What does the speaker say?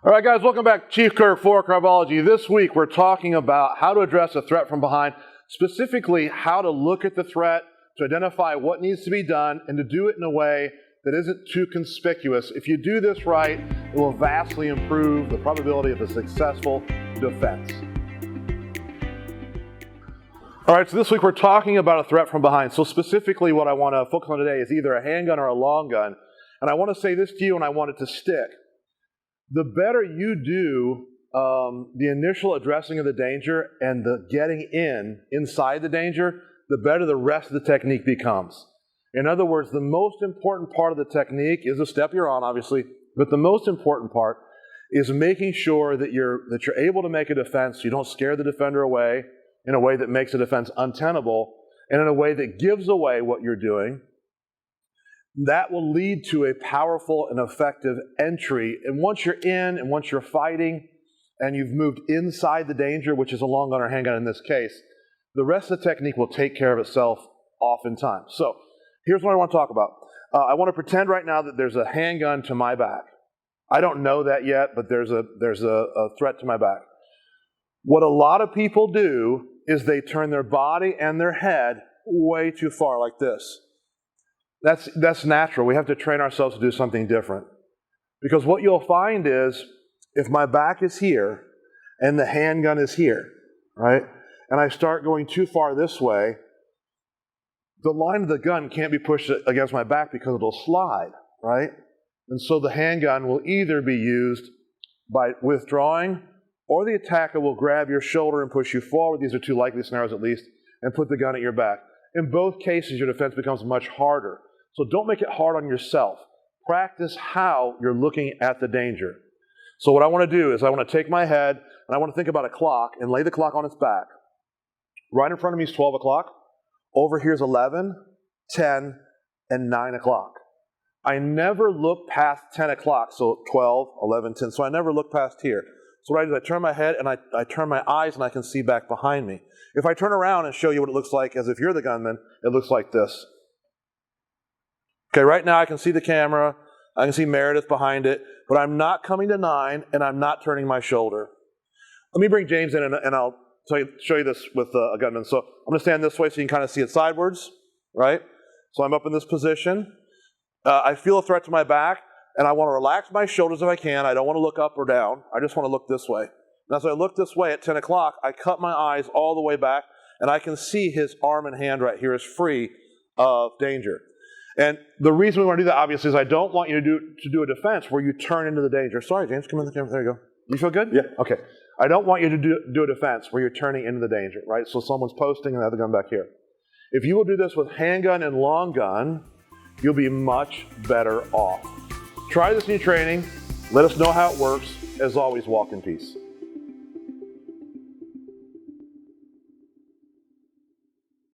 All right, guys, welcome back. Chief Kirk for Kravology. This week, we're talking about how to address a threat from behind, specifically how to look at the threat, to identify what needs to be done, and to do it in a way that isn't too conspicuous. If you do this right, it will vastly improve the probability of a successful defense. All right, so this week we're talking about a threat from behind. So specifically what I want to focus on today is either a handgun or a long gun. And I want to say this to you, and I want it to stick. The better you do the initial addressing of the danger and the getting inside the danger, the better the rest of the technique becomes. In other words, the most important part of the technique is the step you're on, obviously, but the most important part is making sure that you're able to make a defense. You don't scare the defender away in a way that makes the defense untenable, and in a way that gives away what you're doing. That will lead to a powerful and effective entry. And once you're in, and once you're fighting, and you've moved inside the danger, which is a long gun or handgun in this case, the rest of the technique will take care of itself oftentimes. So here's what I want to talk about. I want to pretend right now that there's a handgun to my back. I don't know that yet, but there's a threat to my back. What a lot of people do is they turn their body and their head way too far, like this. That's natural. We have to train ourselves to do something different. Because what you'll find is, if my back is here and the handgun is here, right, and I start going too far this way, the line of the gun can't be pushed against my back because it'll slide, right? And so the handgun will either be used by withdrawing, or the attacker will grab your shoulder and push you forward. These are two likely scenarios at least, and put the gun at your back. In both cases, your defense becomes much harder. So don't make it hard on yourself. Practice how you're looking at the danger. So what I want to do is I want to take my head and I want to think about a clock and lay the clock on its back. Right in front of me is 12 o'clock. Over here is 11, 10, and 9 o'clock. I never look past 10 o'clock, so 12, 11, 10. So I never look past here. So what I do is I turn my head and I turn my eyes and I can see back behind me. If I turn around and show you what it looks like as if you're the gunman, it looks like this. Okay, right now I can see the camera, I can see Meredith behind it, but I'm not coming to 9 and I'm not turning my shoulder. Let me bring James in and I'll show you this with a gunman. So I'm going to stand this way so you can kind of see it sideways, right? So I'm up in this position. I feel a threat to my back, and I want to relax my shoulders if I can. I don't want to look up or down. I just want to look this way. And as I look this way at 10 o'clock, I cut my eyes all the way back, and I can see his arm and hand right here is free of danger. And the reason we want to do that, obviously, is I don't want you to do a defense where you turn into the danger. Sorry, James, come in the camera. There you go. You feel good? Yeah. Okay. I don't want you to do a defense where you're turning into the danger, right? So someone's posting and I have the gun back here. If you will do this with handgun and long gun, you'll be much better off. Try this in your training. Let us know how it works. As always, walk in peace.